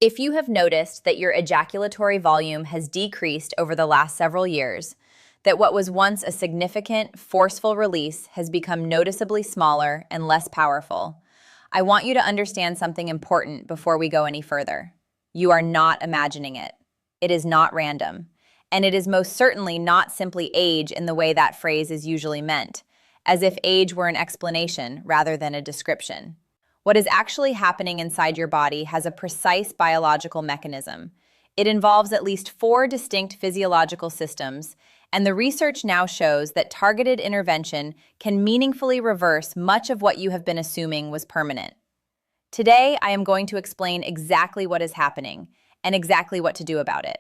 If you have noticed that your ejaculatory volume has decreased over the last several years, that what was once a significant, forceful release has become noticeably smaller and less powerful, I want you to understand something important before we go any further. You are not imagining it. It is not random. And it is most certainly not simply age in the way that phrase is usually meant, as if age were an explanation rather than a description. What is actually happening inside your body has a precise biological mechanism. It involves at least 4 distinct physiological systems, and the research now shows that targeted intervention can meaningfully reverse much of what you have been assuming was permanent. Today, I am going to explain exactly what is happening and exactly what to do about it.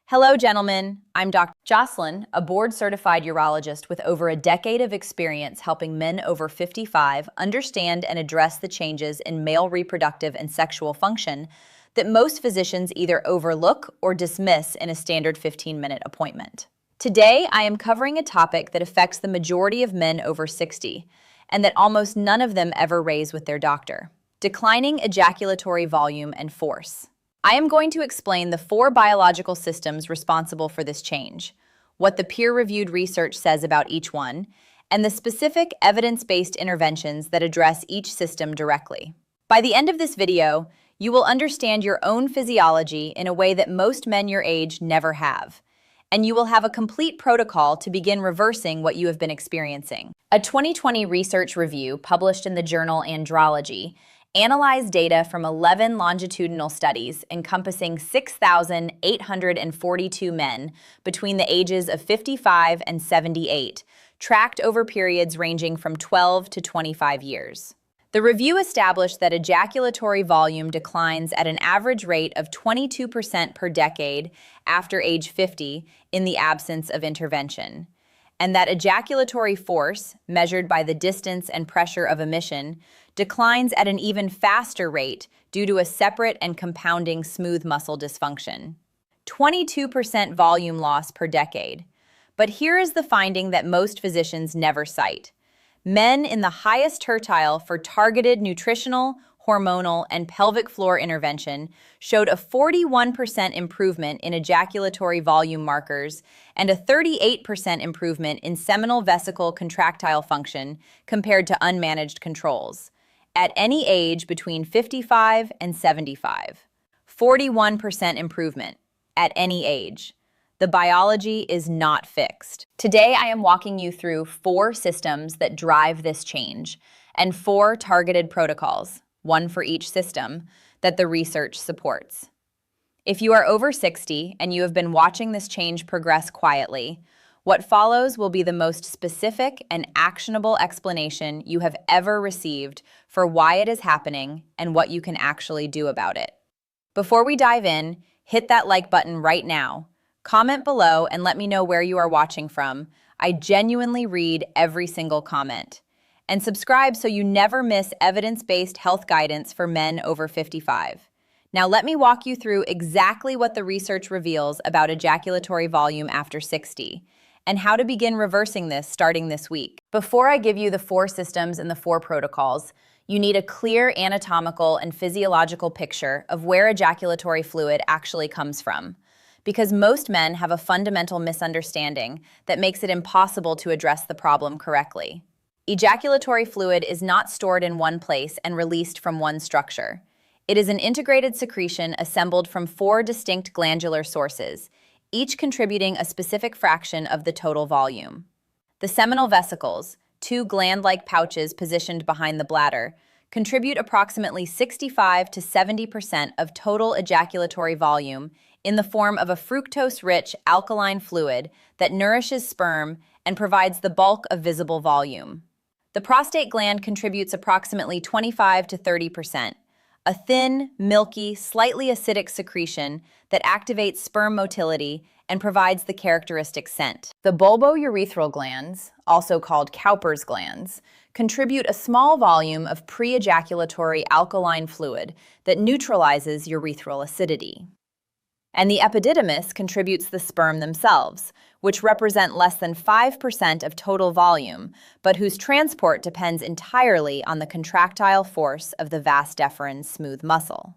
Hello, gentlemen. I'm Dr. Jocelyn, a board-certified urologist with over a decade of experience helping men over 55 understand and address the changes in male reproductive and sexual function that most physicians either overlook or dismiss in a standard 15-minute appointment. Today, I am covering a topic that affects the majority of men over 60, and that almost none of them ever raise with their doctor: declining ejaculatory volume and force. I am going to explain the 4 biological systems responsible for this change, what the peer-reviewed research says about each one, and the specific evidence-based interventions that address each system directly. By the end of this video, you will understand your own physiology in a way that most men your age never have, and you will have a complete protocol to begin reversing what you have been experiencing. A 2020 research review published in the journal Andrology analyzed data from 11 longitudinal studies encompassing 6,842 men between the ages of 55 and 78, tracked over periods ranging from 12 to 25 years. The review established that ejaculatory volume declines at an average rate of 22% per decade after age 50 in the absence of intervention, and that ejaculatory force, measured by the distance and pressure of emission, declines at an even faster rate due to a separate and compounding smooth muscle dysfunction. 22% volume loss per decade. But here is the finding that most physicians never cite. Men in the highest tertile for targeted nutritional, hormonal, and pelvic floor intervention showed a 41% improvement in ejaculatory volume markers and a 38% improvement in seminal vesicle contractile function compared to unmanaged controls at any age between 55 and 75. 41% improvement at any age. The biology is not fixed. Today, I am walking you through 4 systems that drive this change and 4 targeted protocols, one for each system, that the research supports. If you are over 60 and you have been watching this change progress quietly, what follows will be the most specific and actionable explanation you have ever received for why it is happening and what you can actually do about it. Before we dive in, hit that like button right now. Comment below and let me know where you are watching from. I genuinely read every single comment. And subscribe so you never miss evidence-based health guidance for men over 55. Now let me walk you through exactly what the research reveals about ejaculatory volume after 60, and how to begin reversing this starting this week. Before I give you the 4 systems and the 4 protocols, you need a clear anatomical and physiological picture of where ejaculatory fluid actually comes from, because most men have a fundamental misunderstanding that makes it impossible to address the problem correctly. Ejaculatory fluid is not stored in one place and released from one structure. It is an integrated secretion assembled from 4 distinct glandular sources, each contributing a specific fraction of the total volume. The seminal vesicles, 2 gland-like pouches positioned behind the bladder, contribute approximately 65 to 70% of total ejaculatory volume in the form of a fructose-rich alkaline fluid that nourishes sperm and provides the bulk of visible volume. The prostate gland contributes approximately 25 to 30%, a thin, milky, slightly acidic secretion that activates sperm motility and provides the characteristic scent. The bulbourethral glands, also called Cowper's glands, contribute a small volume of pre-ejaculatory alkaline fluid that neutralizes urethral acidity. And the epididymis contributes the sperm themselves, which represent less than 5% of total volume, but whose transport depends entirely on the contractile force of the vas deferens smooth muscle.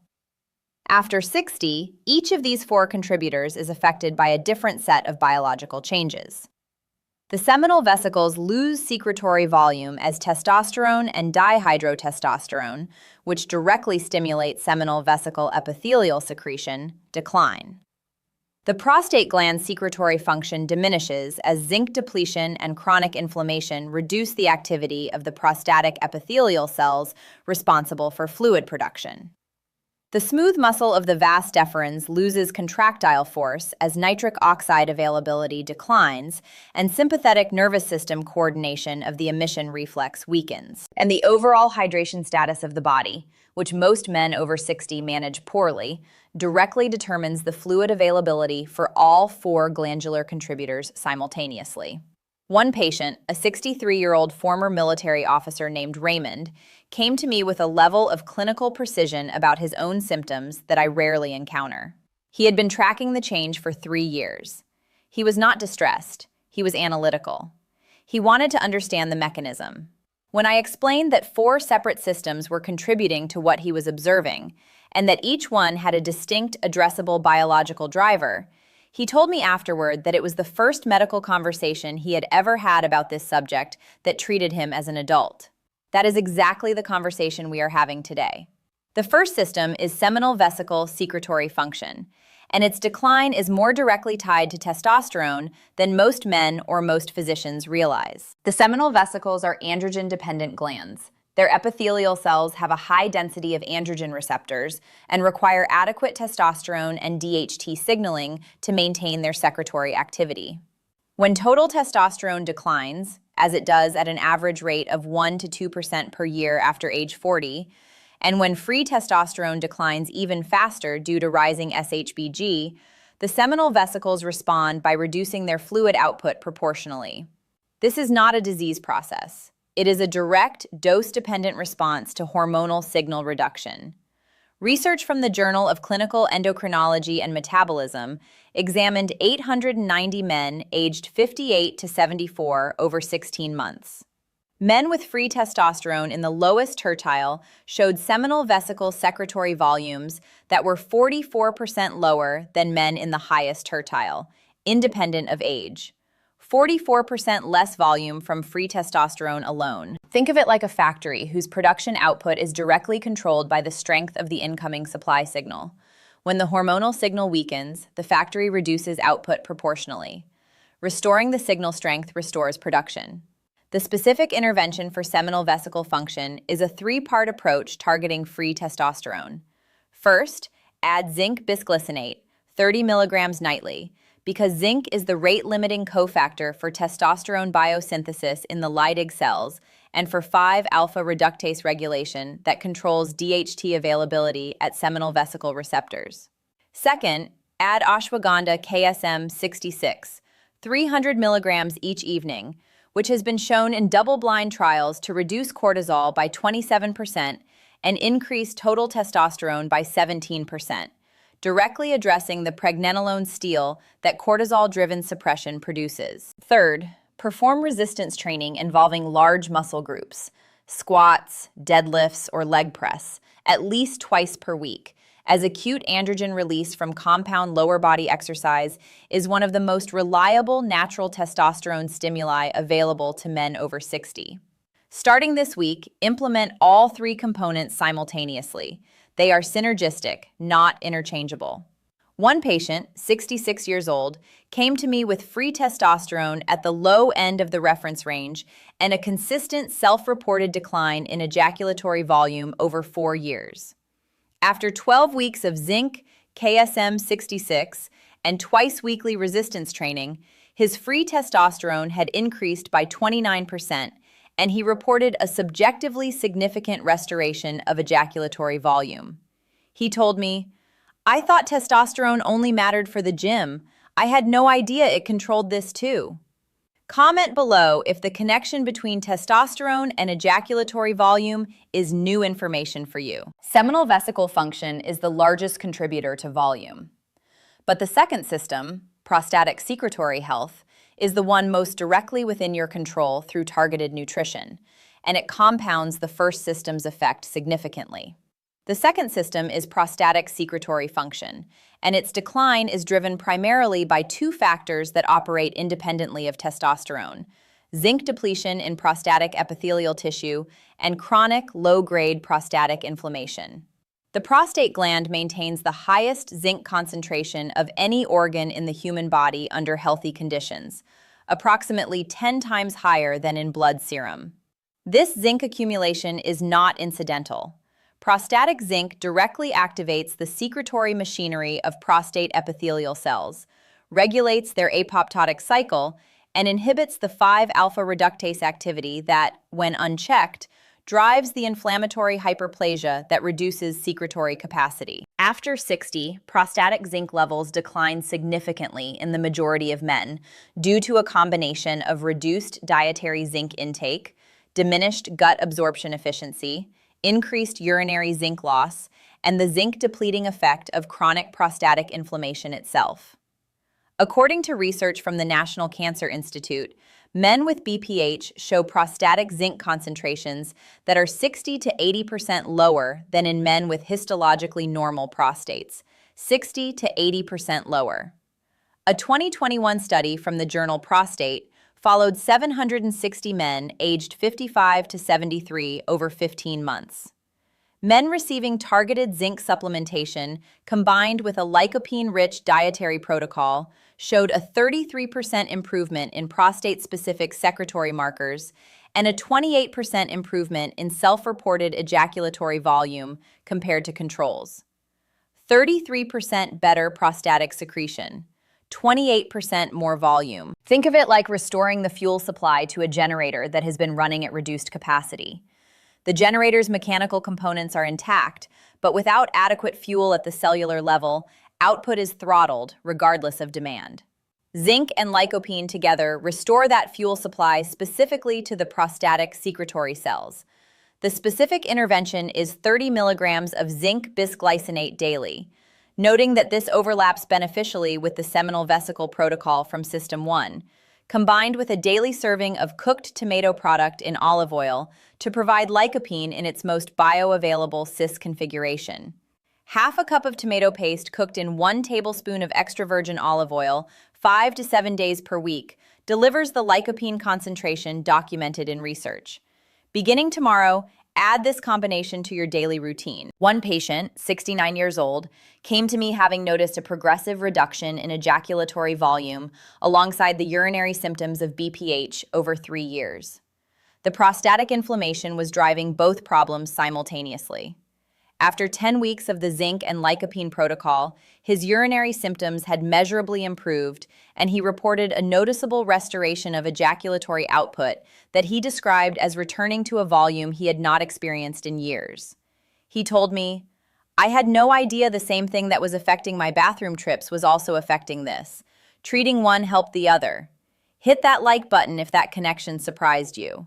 After 60, each of these four contributors is affected by a different set of biological changes. The seminal vesicles lose secretory volume as testosterone and dihydrotestosterone, which directly stimulate seminal vesicle epithelial secretion, decline. The prostate gland's secretory function diminishes as zinc depletion and chronic inflammation reduce the activity of the prostatic epithelial cells responsible for fluid production. The smooth muscle of the vas deferens loses contractile force as nitric oxide availability declines and sympathetic nervous system coordination of the emission reflex weakens. And the overall hydration status of the body, which most men over 60 manage poorly, directly determines the fluid availability for all four glandular contributors simultaneously. One patient, a 63-year-old former military officer named Raymond, came to me with a level of clinical precision about his own symptoms that I rarely encounter. He had been tracking the change for 3 years. He was not distressed. He was analytical. He wanted to understand the mechanism. When I explained that 4 separate systems were contributing to what he was observing, and that each one had a distinct, addressable biological driver, he told me afterward that it was the first medical conversation he had ever had about this subject that treated him as an adult. That is exactly the conversation we are having today. The first system is seminal vesicle secretory function, and its decline is more directly tied to testosterone than most men or most physicians realize. The seminal vesicles are androgen-dependent glands. Their epithelial cells have a high density of androgen receptors and require adequate testosterone and DHT signaling to maintain their secretory activity. When total testosterone declines, as it does at an average rate of 1 to 2% per year after age 40, and when free testosterone declines even faster due to rising SHBG, the seminal vesicles respond by reducing their fluid output proportionally. This is not a disease process. It is a direct, dose-dependent response to hormonal signal reduction. Research from the Journal of Clinical Endocrinology and Metabolism examined 890 men aged 58 to 74 over 16 months. Men with free testosterone in the lowest tertile showed seminal vesicle secretory volumes that were 44% lower than men in the highest tertile, independent of age. 44% less volume from free testosterone alone. Think of it like a factory whose production output is directly controlled by the strength of the incoming supply signal. When the hormonal signal weakens, the factory reduces output proportionally. Restoring the signal strength restores production. The specific intervention for seminal vesicle function is a 3-part approach targeting free testosterone. First, add zinc bisglycinate, 30 milligrams nightly, because zinc is the rate-limiting cofactor for testosterone biosynthesis in the Leydig cells and for 5-alpha reductase regulation that controls DHT availability at seminal vesicle receptors. Second, add ashwagandha KSM 66, 300 milligrams each evening, which has been shown in double-blind trials to reduce cortisol by 27% and increase total testosterone by 17%. Directly addressing the pregnenolone steal that cortisol-driven suppression produces. Third, perform resistance training involving large muscle groups, squats, deadlifts, or leg press, at least twice per week, as acute androgen release from compound lower body exercise is one of the most reliable natural testosterone stimuli available to men over 60. Starting this week, implement all 3 components simultaneously. They are synergistic, not interchangeable. One patient, 66 years old, came to me with free testosterone at the low end of the reference range and a consistent self-reported decline in ejaculatory volume over 4 years. After 12 weeks of zinc, KSM 66, and twice-weekly resistance training, his free testosterone had increased by 29%, and he reported a subjectively significant restoration of ejaculatory volume. He told me, "I thought testosterone only mattered for the gym. I had no idea it controlled this too." Comment below if the connection between testosterone and ejaculatory volume is new information for you. Seminal vesicle function is the largest contributor to volume. But the second system, prostatic secretory health, is the one most directly within your control through targeted nutrition, and it compounds the first system's effect significantly. The second system is prostatic secretory function, and its decline is driven primarily by two factors that operate independently of testosterone: zinc depletion in prostatic epithelial tissue and chronic low-grade prostatic inflammation. The prostate gland maintains the highest zinc concentration of any organ in the human body under healthy conditions, approximately 10 times higher than in blood serum. This zinc accumulation is not incidental. Prostatic zinc directly activates the secretory machinery of prostate epithelial cells, regulates their apoptotic cycle, and inhibits the 5-alpha reductase activity that, when unchecked, drives the inflammatory hyperplasia that reduces secretory capacity. After 60, prostatic zinc levels decline significantly in the majority of men due to a combination of reduced dietary zinc intake, diminished gut absorption efficiency, increased urinary zinc loss, and the zinc-depleting effect of chronic prostatic inflammation itself. According to research from the National Cancer Institute, men with BPH show prostatic zinc concentrations that are 60 to 80% lower than in men with histologically normal prostates, 60 to 80% lower. A 2021 study from the journal Prostate followed 760 men aged 55 to 73 over 15 months. Men receiving targeted zinc supplementation combined with a lycopene-rich dietary protocol showed a 33% improvement in prostate-specific secretory markers and a 28% improvement in self-reported ejaculatory volume compared to controls. 33% better prostatic secretion, 28% more volume. Think of it like restoring the fuel supply to a generator that has been running at reduced capacity. The generator's mechanical components are intact, but without adequate fuel at the cellular level, output is throttled regardless of demand. Zinc and lycopene together restore that fuel supply specifically to the prostatic secretory cells. The specific intervention is 30 milligrams of zinc bisglycinate daily, noting that this overlaps beneficially with the seminal vesicle protocol from System 1, combined with a daily serving of cooked tomato product in olive oil to provide lycopene in its most bioavailable cis configuration. Half a cup of tomato paste cooked in 1 tablespoon of extra virgin olive oil 5 to 7 days per week delivers the lycopene concentration documented in research. Beginning tomorrow, add this combination to your daily routine. One patient, 69 years old, came to me having noticed a progressive reduction in ejaculatory volume alongside the urinary symptoms of BPH over 3 years. The prostatic inflammation was driving both problems simultaneously. After 10 weeks of the zinc and lycopene protocol, his urinary symptoms had measurably improved, and he reported a noticeable restoration of ejaculatory output that he described as returning to a volume he had not experienced in years. He told me, "I had no idea the same thing that was affecting my bathroom trips was also affecting this. Treating one helped the other." Hit that like button if that connection surprised you.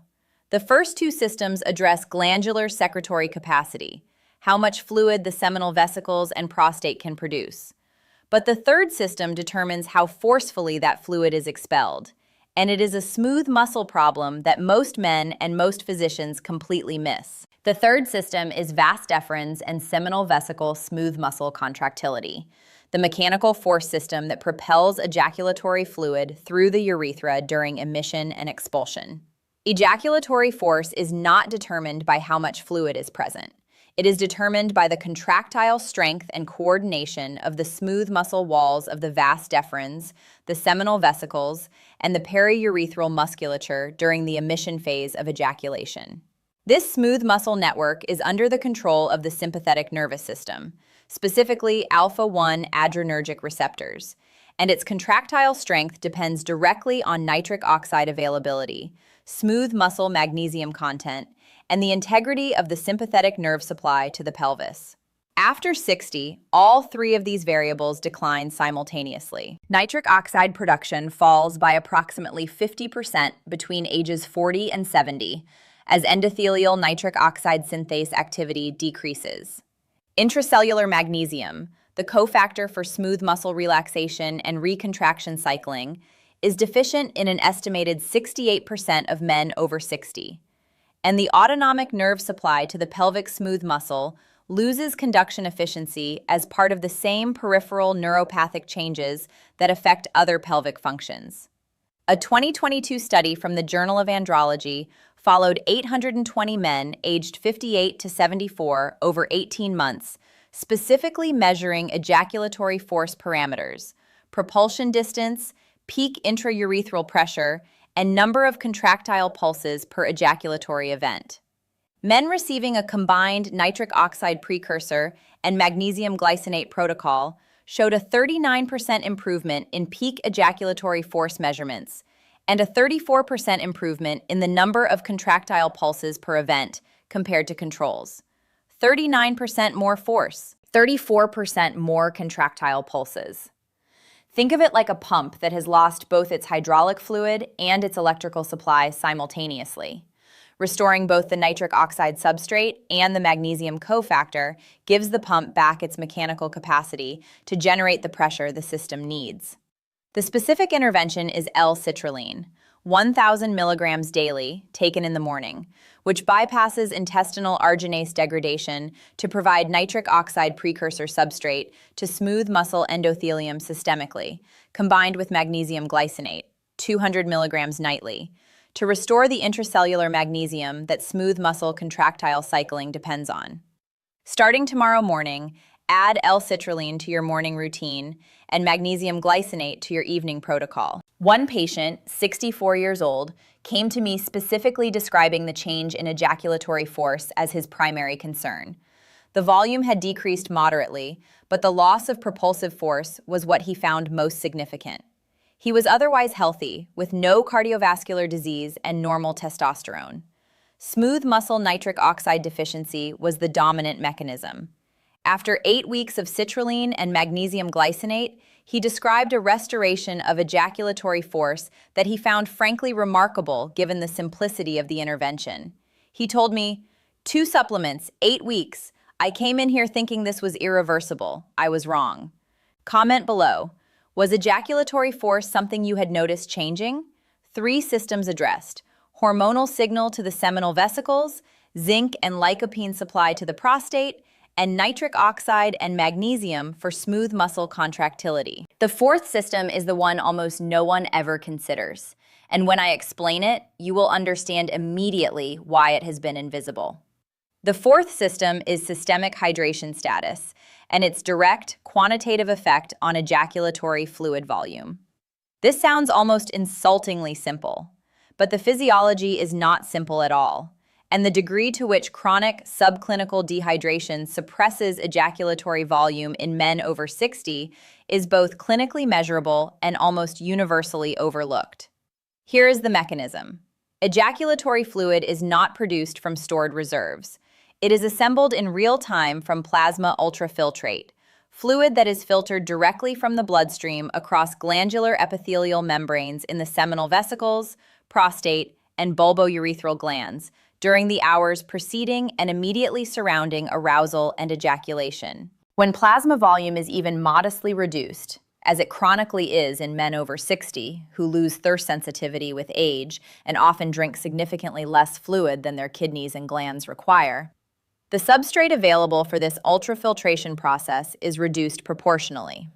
The first two systems address glandular secretory capacity, how much fluid the seminal vesicles and prostate can produce. But the third system determines how forcefully that fluid is expelled, and it is a smooth muscle problem that most men and most physicians completely miss. The third system is vas deferens and seminal vesicle smooth muscle contractility, the mechanical force system that propels ejaculatory fluid through the urethra during emission and expulsion. Ejaculatory force is not determined by how much fluid is present. It is determined by the contractile strength and coordination of the smooth muscle walls of the vas deferens, the seminal vesicles, and the periurethral musculature during the emission phase of ejaculation. This smooth muscle network is under the control of the sympathetic nervous system, specifically alpha-1 adrenergic receptors, and its contractile strength depends directly on nitric oxide availability, smooth muscle magnesium content, and the integrity of the sympathetic nerve supply to the pelvis. After 60, all three of these variables decline simultaneously. Nitric oxide production falls by approximately 50% between ages 40 and 70, as endothelial nitric oxide synthase activity decreases. Intracellular magnesium, the cofactor for smooth muscle relaxation and recontraction cycling, is deficient in an estimated 68% of men over 60. And the autonomic nerve supply to the pelvic smooth muscle, loses conduction efficiency as part of the same peripheral neuropathic changes that affect other pelvic functions. A 2022 study from the Journal of Andrology followed 820 men aged 58 to 74 over 18 months, specifically measuring ejaculatory force parameters, propulsion distance, peak intraurethral pressure, and number of contractile pulses per ejaculatory event. Men receiving a combined nitric oxide precursor and magnesium glycinate protocol showed a 39% improvement in peak ejaculatory force measurements and a 34% improvement in the number of contractile pulses per event compared to controls. 39% more force, 34% more contractile pulses. Think of it like a pump that has lost both its hydraulic fluid and its electrical supply simultaneously. Restoring both the nitric oxide substrate and the magnesium cofactor gives the pump back its mechanical capacity to generate the pressure the system needs. The specific intervention is L-citrulline, 1,000 milligrams daily, taken in the morning, which bypasses intestinal arginase degradation to provide nitric oxide precursor substrate to smooth muscle endothelium systemically, combined with magnesium glycinate, 200 milligrams nightly, to restore the intracellular magnesium that smooth muscle contractile cycling depends on. Starting tomorrow morning, add L-citrulline to your morning routine and magnesium glycinate to your evening protocol. One patient, 64 years old, came to me specifically describing the change in ejaculatory force as his primary concern. The volume had decreased moderately, but the loss of propulsive force was what he found most significant. He was otherwise healthy, with no cardiovascular disease and normal testosterone. Smooth muscle nitric oxide deficiency was the dominant mechanism. After 8 weeks of citrulline and magnesium glycinate, he described a restoration of ejaculatory force that he found frankly remarkable given the simplicity of the intervention. He told me, 2 supplements, 8 weeks. I came in here thinking this was irreversible. I was wrong. Comment below. Was ejaculatory force something you had noticed changing? 3 systems addressed: hormonal signal to the seminal vesicles, zinc and lycopene supply to the prostate, and nitric oxide and magnesium for smooth muscle contractility. The 4th system is the one almost no one ever considers, and when I explain it, you will understand immediately why it has been invisible. The 4th system is systemic hydration status, and its direct, quantitative effect on ejaculatory fluid volume. This sounds almost insultingly simple, but the physiology is not simple at all, and the degree to which chronic subclinical dehydration suppresses ejaculatory volume in men over 60 is both clinically measurable and almost universally overlooked. Here is the mechanism. Ejaculatory fluid is not produced from stored reserves. It is assembled in real time from plasma ultrafiltrate, fluid that is filtered directly from the bloodstream across glandular epithelial membranes in the seminal vesicles, prostate, and bulbourethral glands during the hours preceding and immediately surrounding arousal and ejaculation. When plasma volume is even modestly reduced, as it chronically is in men over 60 who lose thirst sensitivity with age and often drink significantly less fluid than their kidneys and glands require, the substrate available for this ultrafiltration process is reduced proportionally.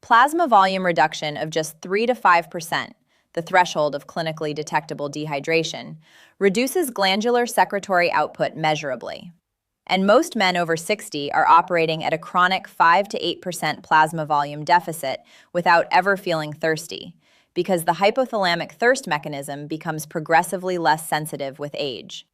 Plasma volume reduction of just 3 to 5%, the threshold of clinically detectable dehydration, reduces glandular secretory output measurably. And most men over 60 are operating at a chronic 5 to 8% plasma volume deficit without ever feeling thirsty, because the hypothalamic thirst mechanism becomes progressively less sensitive with age.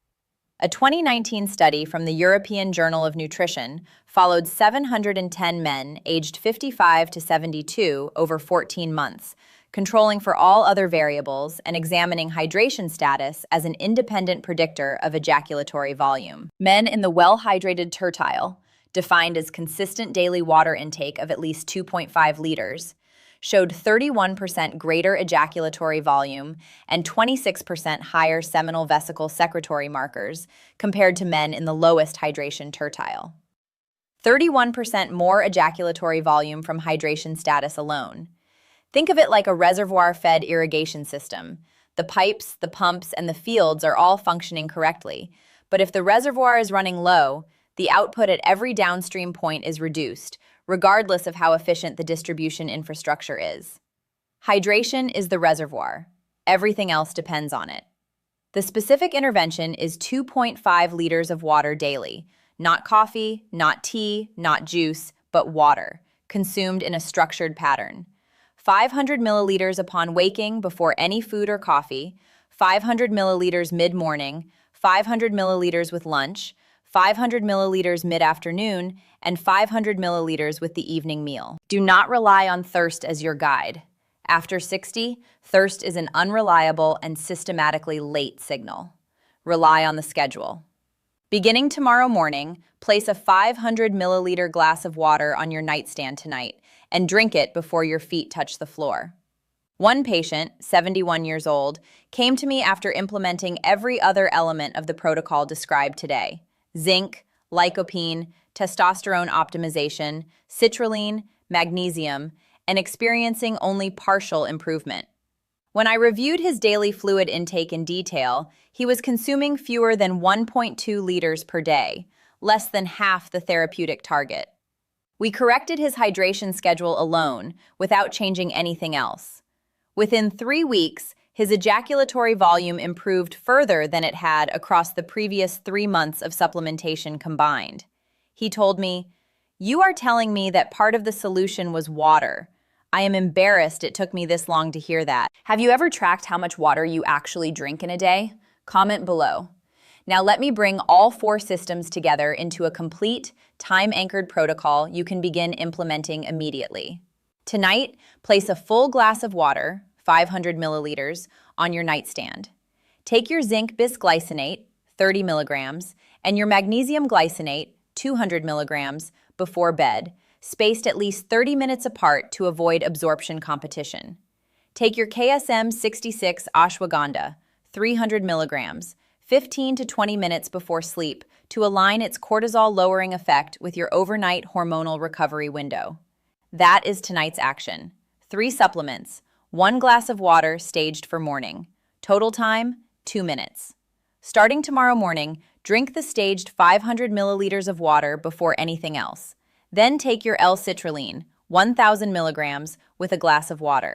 A 2019 study from the European Journal of Nutrition followed 710 men aged 55 to 72 over 14 months, controlling for all other variables and examining hydration status as an independent predictor of ejaculatory volume. Men in the well-hydrated tertile, defined as consistent daily water intake of at least 2.5 liters, showed 31% greater ejaculatory volume and 26% higher seminal vesicle secretory markers compared to men in the lowest hydration tertile. 31% more ejaculatory volume from hydration status alone. Think of it like a reservoir-fed irrigation system. The pipes, the pumps, and the fields are all functioning correctly, but if the reservoir is running low, The output at every downstream point is reduced, regardless of how efficient the distribution infrastructure is. Hydration is the reservoir. Everything else depends on it. The specific intervention is 2.5 liters of water daily. Not coffee, not tea, not juice, but water, consumed in a structured pattern. 500 milliliters upon waking before any food or coffee, 500 milliliters mid-morning, 500 milliliters with lunch, 500 milliliters mid-afternoon, and 500 milliliters with the evening meal. Do not rely on thirst as your guide. After 60, thirst is an unreliable and systematically late signal. Rely on the schedule. Beginning tomorrow morning, place a 500 milliliter glass of water on your nightstand tonight and drink it before your feet touch the floor. One patient, 71 years old, came to me after implementing every other element of the protocol described today: zinc, lycopene, testosterone optimization, citrulline, magnesium, and experiencing only partial improvement. When I reviewed his daily fluid intake in detail, he was consuming fewer than 1.2 liters per day, less than half the therapeutic target. We corrected his hydration schedule alone, without changing anything else. Within 3 weeks, his ejaculatory volume improved further than it had across the previous 3 months of supplementation combined. He told me, "You are telling me that part of the solution was water. I am embarrassed it took me this long to hear that." Have you ever tracked how much water you actually drink in a day? Comment below. Now let me bring all 4 systems together into a complete, time-anchored protocol you can begin implementing immediately. Tonight, place a full glass of water, 500 milliliters, on your nightstand. Take your zinc bisglycinate, 30 milligrams, and your magnesium glycinate, 200 milligrams, before bed, spaced at least 30 minutes apart to avoid absorption competition. Take your KSM 66 ashwagandha, 300 milligrams, 15 to 20 minutes before sleep to align its cortisol-lowering effect with your overnight hormonal recovery window. That is tonight's action. 3 supplements, 1 glass of water staged for morning. Total time, 2 minutes. Starting tomorrow morning, drink the staged 500 milliliters of water before anything else. Then take your L-citrulline, 1,000 milligrams, with a glass of water.